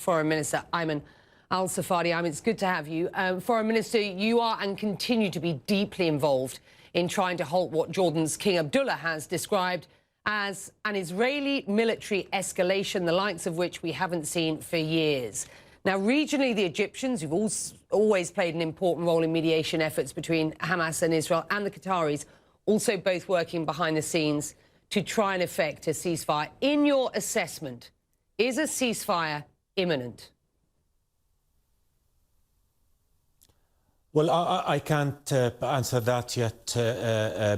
Foreign Minister Ayman al-Safadi. Ayman, it's good to have you. Foreign Minister, you are and continue to be deeply involved in trying to halt what Jordan's King Abdullah has described as an Israeli military escalation, the likes of which we haven't seen for years. Now, regionally, the Egyptians, who've always played an important role in mediation efforts between Hamas and Israel, and the Qataris, also both working behind the scenes to try and effect a ceasefire. In your assessment, is a ceasefire imminent? Well, I can't answer that yet,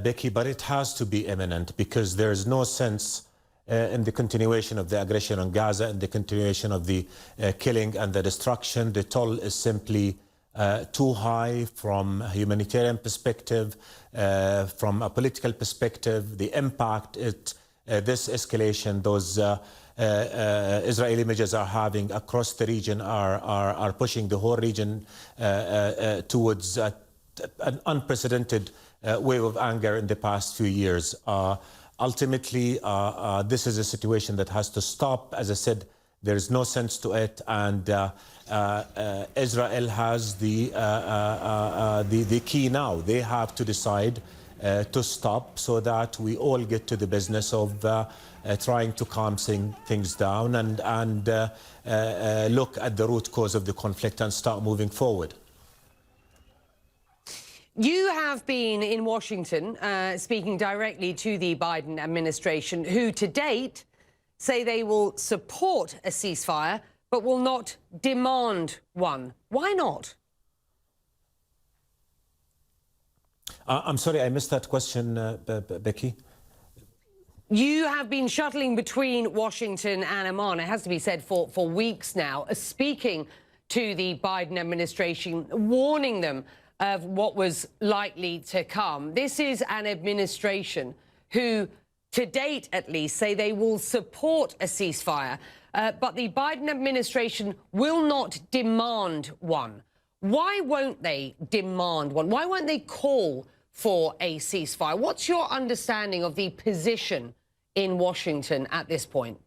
Becky, but it has to be imminent because there is no sense in the continuation of the aggression on Gaza and the continuation of the killing and the destruction. The toll is simply too high from a humanitarian perspective, from a political perspective. The impact this escalation, those Israeli measures are having across the region are pushing the whole region towards an unprecedented wave of anger in the past few years. Ultimately, this is a situation that has to stop. As I said, there is no sense to it, and Israel has the key now. They have to decide to stop so that we all get to the business of trying to calm things down and look at the root cause of the conflict and start moving forward. You have been in Washington speaking directly to the Biden administration, who to date say they will support a ceasefire but will not demand one. Why not? I'm sorry, I missed that question, Becky. You have been shuttling between Washington and Amman, it has to be said, for weeks now, speaking to the Biden administration, warning them of what was likely to come. This is an administration who, to date at least, say they will support a ceasefire, but the Biden administration will not demand one. Why won't they demand one? Why won't they call for a ceasefire? What's your understanding of the position in Washington at this point?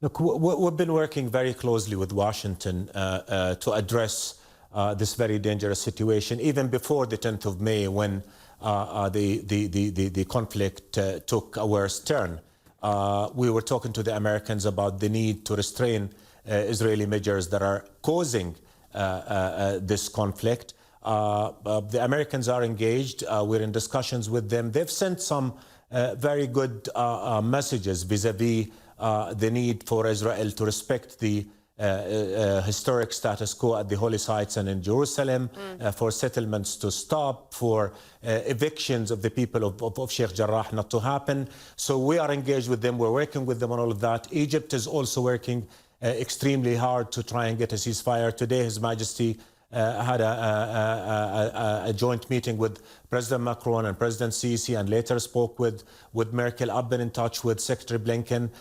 Look, we've been working very closely with Washington to address this very dangerous situation, even before the 10th of May, when the conflict took a worse turn. We were talking to the Americans about the need to restrain Israeli measures that are causing this conflict. The Americans are engaged. We're in discussions with them. They've sent some very good messages vis-a-vis the need for Israel to respect the historic status quo at the holy sites and in Jerusalem, for settlements to stop, for evictions of the people of Sheikh Jarrah not to happen. So we are engaged with them. We're working with them on all of that. Egypt is also working extremely hard to try and get a ceasefire. Today, His Majesty had a joint meeting with President Macron and President Sisi, and later spoke with Merkel. I've been in touch with Secretary Blinken.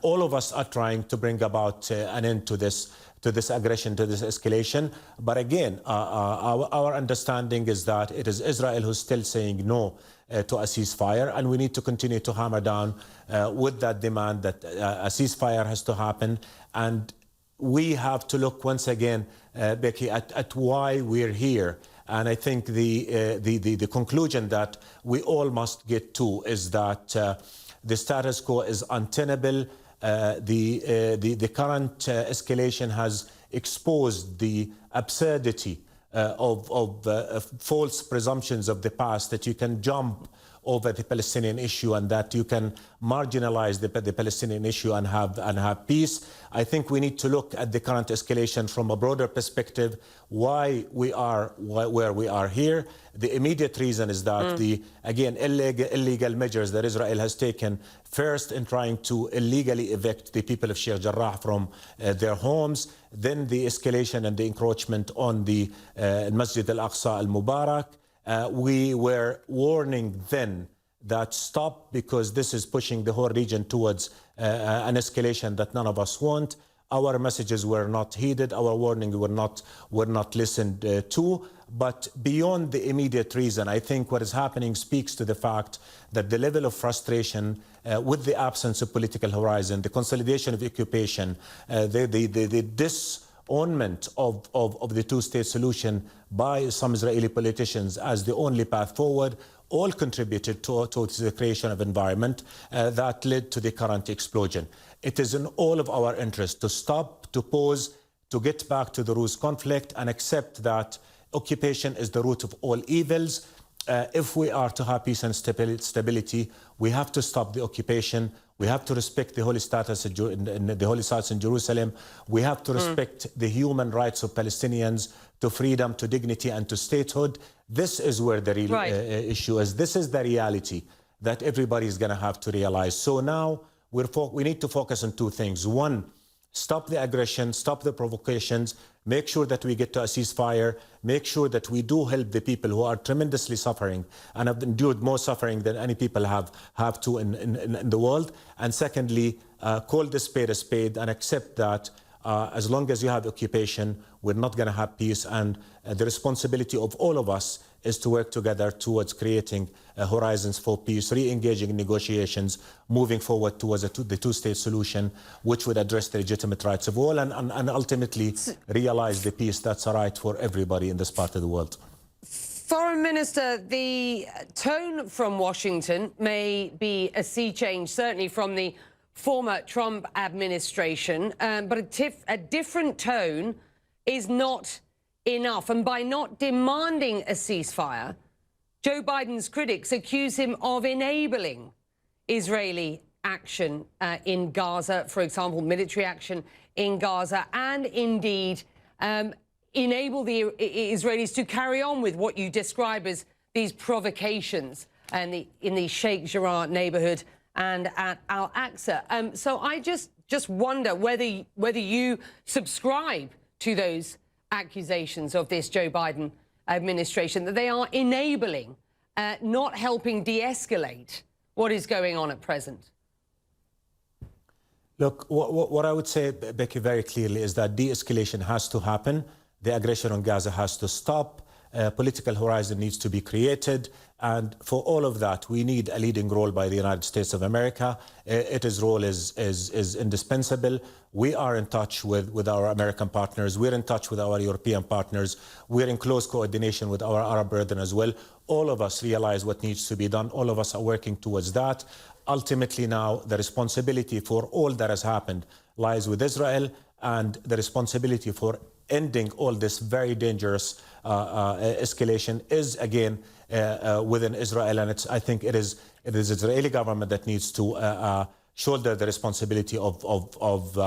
All of us are trying to bring about an end to this aggression, to this escalation. But again, our understanding is that it is Israel who's still saying no to a ceasefire, and we need to continue to hammer down with that demand that a ceasefire has to happen. And we have to look once again, Becky, at why we're here. And I think the conclusion that we all must get to is that the status quo is untenable. The current escalation has exposed the absurdity of false presumptions of the past, that you can jump over the Palestinian issue and that you can marginalize the Palestinian issue and have peace. I think we need to look at the current escalation from a broader perspective, why we are where we are here. The immediate reason is that again, illegal measures that Israel has taken, first in trying to illegally evict the people of Sheikh Jarrah from their homes, then the escalation and the encroachment on the Masjid al-Aqsa al-Mubarak. We were warning then that stop, because this is pushing the whole region towards an escalation that none of us want. Our messages were not heeded. Our warnings were not listened to. But beyond the immediate reason, I think what is happening speaks to the fact that the level of frustration with the absence of political horizon, the consolidation of occupation, the disownment of the two-state solution by some Israeli politicians as the only path forward, all contributed to the creation of environment that led to the current explosion. It is in all of our interest to stop, to pause, to get back to the root conflict and accept that occupation is the root of all evils. If we are to have peace and stability, we have to stop the occupation. We have to respect the holy status the holy sites in Jerusalem. We have to respect the human rights of Palestinians to freedom, to dignity, and to statehood. This is where the real issue is. This is the reality that everybody is going to have to realize. So now we need to focus on two things. One, stop the aggression, stop the provocations, make sure that we get to a ceasefire, make sure that we do help the people who are tremendously suffering and have endured more suffering than any people have to in the world. And secondly, call the spade and accept that as long as you have occupation, we're not going to have peace. And the responsibility of all of us is to work together towards creating horizons for peace, re-engaging in negotiations, moving forward towards the two-state solution, which would address the legitimate rights of all and ultimately realize the peace that's a right for everybody in this part of the world. Foreign Minister, the tone from Washington may be a sea change, certainly from the former Trump administration, but a different tone is not enough. And by not demanding a ceasefire, Joe Biden's critics accuse him of enabling Israeli action in Gaza, for example, military action in Gaza, and indeed enable the Israelis to carry on with what you describe as these provocations in the Sheikh Jarrah neighborhood and at Al-Aqsa. So I just wonder whether you subscribe to those accusations of this Joe Biden administration, that they are enabling, not helping de-escalate what is going on at present. Look, what I would say, Becky, very clearly is that de-escalation has to happen. The aggression on Gaza has to stop. Political horizon needs to be created. And for all of that, we need a leading role by the United States of America. Its role is indispensable. We are in touch with our American partners. We're in touch with our European partners. We're in close coordination with our Arab brethren as well. All of us realize what needs to be done. All of us are working towards that. Ultimately now, the responsibility for all that has happened lies with Israel, and the responsibility for ending all this very dangerous escalation is again within Israel, and I think it is the Israeli government that needs to shoulder the responsibility of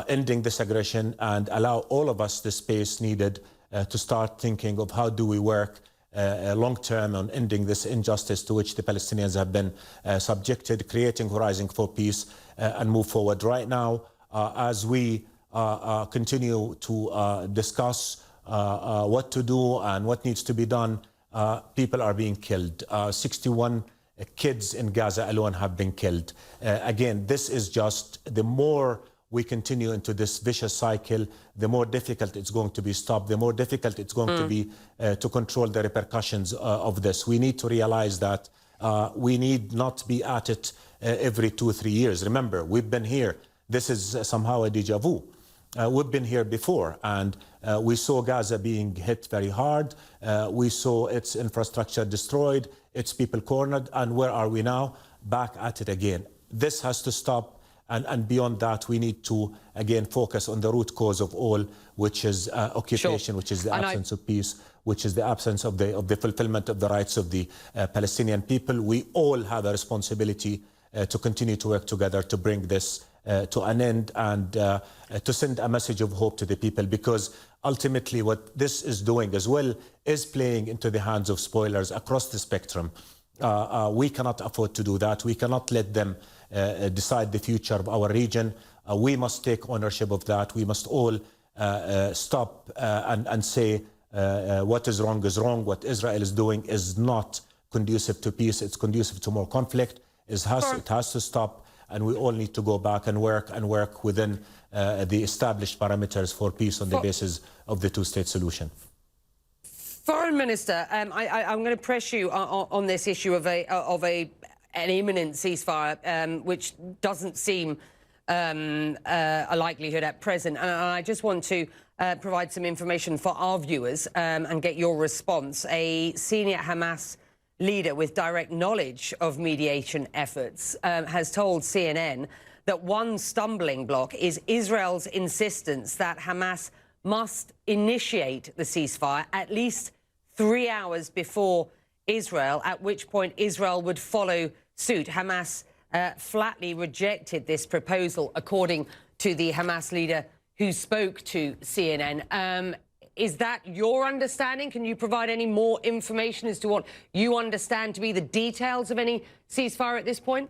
ending this aggression and allow all of us the space needed to start thinking of how do we work long term on ending this injustice to which the Palestinians have been subjected, creating horizon for peace, and move forward. Right now, as we continue to discuss what to do and what needs to be done, people are being killed. 61 kids in Gaza alone have been killed. Again, this is just, the more we continue into this vicious cycle, the more difficult it's going to be stopped, the more difficult it's going to be to control the repercussions of this. We need to realize that we need not be at it every 2-3 years. Remember, we've been here. This is somehow a déjà vu. We've been here before, and we saw Gaza being hit very hard. We saw its infrastructure destroyed, its people cornered, and where are we now? Back at it again. This has to stop, and beyond that, we need to, again, focus on the root cause of all, which is occupation, which is the absence of peace, which is the absence of the fulfillment of the rights of the Palestinian people. We all have a responsibility to continue to work together to bring this to an end and to send a message of hope to the people, because ultimately what this is doing as well is playing into the hands of spoilers across the spectrum. We cannot afford to do that. We cannot let them decide the future of our region. We must take ownership of that. We must all stop and say what is wrong. What Israel is doing is not conducive to peace. It's conducive to more conflict. It has to stop. And we all need to go back and work within the established parameters for peace on the basis of the two-state solution. Foreign Minister, I'm going to press you on this issue of a an imminent ceasefire, which doesn't seem a likelihood at present. And I just want to provide some information for our viewers and get your response. A senior Hamas leader with direct knowledge of mediation efforts has told CNN that one stumbling block is Israel's insistence that Hamas must initiate the ceasefire at least 3 hours before Israel, at which point Israel would follow suit. Hamas flatly rejected this proposal, according to the Hamas leader who spoke to CNN. Is that your understanding? Can you provide any more information as to what you understand to be the details of any ceasefire at this point?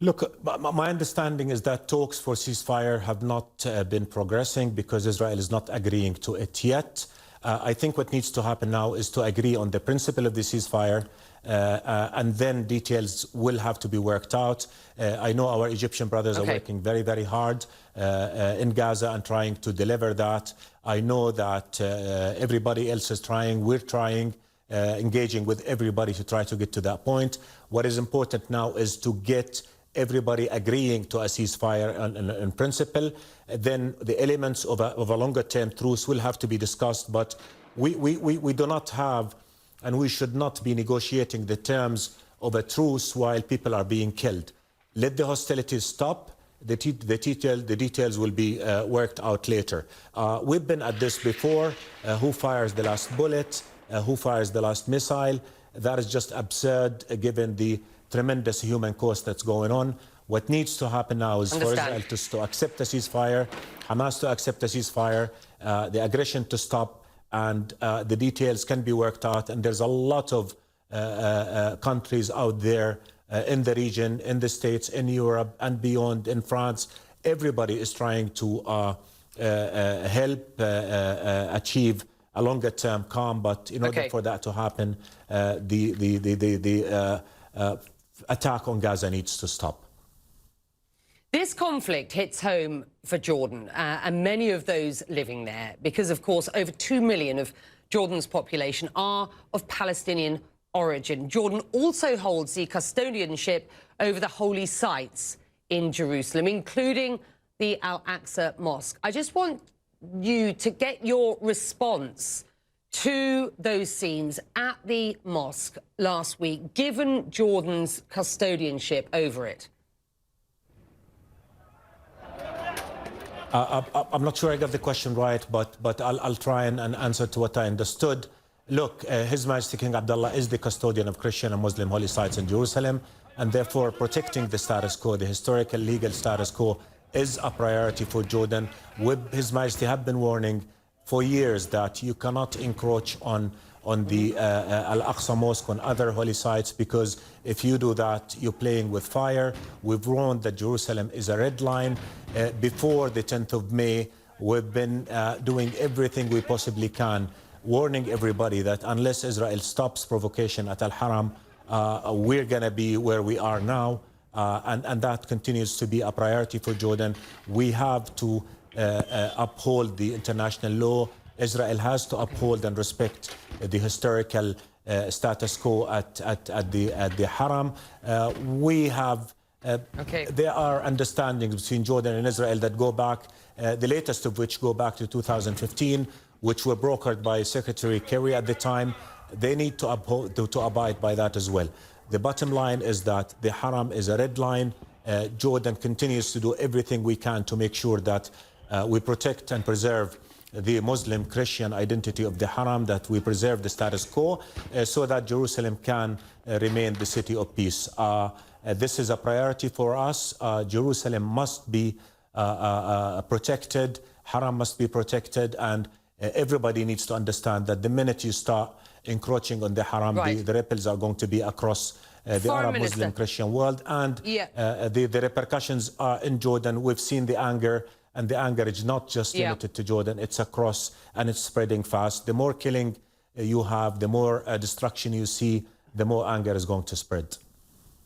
Look, my understanding is that talks for ceasefire have not been progressing because Israel is not agreeing to it yet. I think what needs to happen now is to agree on the principle of the ceasefire, and then details will have to be worked out. I know our Egyptian brothers are working very, very hard in Gaza and trying to deliver that. I know that everybody else is trying. We're trying, engaging with everybody to try to get to that point. What is important now is to get everybody agreeing to a ceasefire in principle. Then the elements of a longer-term truce will have to be discussed, but we do not have, and we should not be negotiating the terms of a truce while people are being killed. Let the hostilities stop. The details will be worked out later. We've been at this before. Who fires the last bullet? Who fires the last missile? That is just absurd given the tremendous human cost that's going on. What needs to happen now is for Israel to accept a ceasefire, Hamas to accept a ceasefire, the aggression to stop, and the details can be worked out. And there's a lot of countries out there in the region, in the States, in Europe, and beyond, in France. Everybody is trying to help achieve a longer-term calm. But in order for that to happen, the attack on Gaza needs to stop. This conflict hits home for Jordan and many of those living there because, of course, over 2 million of Jordan's population are of Palestinian origin. Jordan also holds the custodianship over the holy sites in Jerusalem, including the Al-Aqsa Mosque. I just want you to get your response to those scenes at the mosque last week, given Jordan's custodianship over it. I'm not sure I got the question right, but I'll try and answer to what I understood. Look, His Majesty King Abdullah is the custodian of Christian and Muslim holy sites in Jerusalem, and therefore protecting the status quo, the historical legal status quo, is a priority for Jordan. His Majesty have been warning for years that you cannot encroach on the Al-Aqsa Mosque, on other holy sites, because if you do that, you're playing with fire. We've warned that Jerusalem is a red line. Before the 10th of May, we've been doing everything we possibly can, warning everybody that unless Israel stops provocation at Al-Haram, we're going to be where we are now, and that continues to be a priority for Jordan. We have to uphold the international law. Israel has to uphold and respect the historical status quo at the Haram. We have there are understandings between Jordan and Israel that go back, the latest of which go back to 2015, which were brokered by Secretary Kerry at the time. They need to uphold, to abide by that as well. The bottom line is that the Haram is a red line. Jordan continues to do everything we can to make sure that we protect and preserve the Muslim Christian identity of the Haram, that we preserve the status quo so that Jerusalem can remain the city of peace. This is a priority for us. Jerusalem must be protected, Haram must be protected, and everybody needs to understand that the minute you start encroaching on the Haram, the ripples are going to be across the Arab Muslim Christian world, and the repercussions are in Jordan. We've seen the anger, and the anger is not just limited to Jordan, it's across, and it's spreading fast. The more killing you have, the more destruction you see, the more anger is going to spread.